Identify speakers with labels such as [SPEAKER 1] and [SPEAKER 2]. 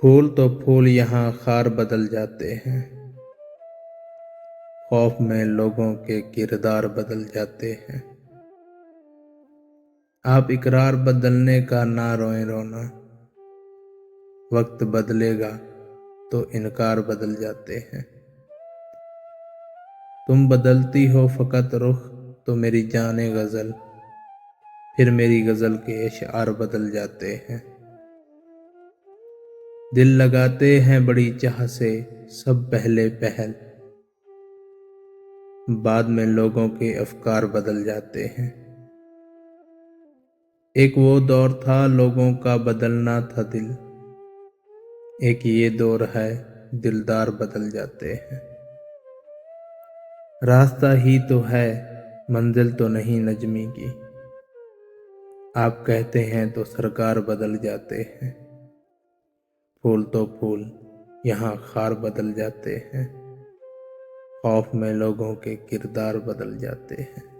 [SPEAKER 1] پھول تو پھول یہاں خار بدل جاتے ہیں، خوف میں لوگوں کے کردار بدل جاتے ہیں۔ آپ اقرار بدلنے کا نہ روئیں رونا، وقت بدلے گا تو انکار بدل جاتے ہیں۔ تم بدلتی ہو فقط رخ تو میری جان غزل، پھر میری غزل کے اشعار بدل جاتے ہیں۔ دل لگاتے ہیں بڑی چاہ سے سب پہلے پہل، بعد میں لوگوں کے افکار بدل جاتے ہیں۔ ایک وہ دور تھا لوگوں کا بدلنا تھا دل، ایک یہ دور ہے دلدار بدل جاتے ہیں۔ راستہ ہی تو ہے منزل تو نہیں نجمی کی، آپ کہتے ہیں تو سرکار بدل جاتے ہیں۔ پھول تو پھول یہاں خار بدل جاتے ہیں، خوف میں لوگوں کے کردار بدل جاتے ہیں۔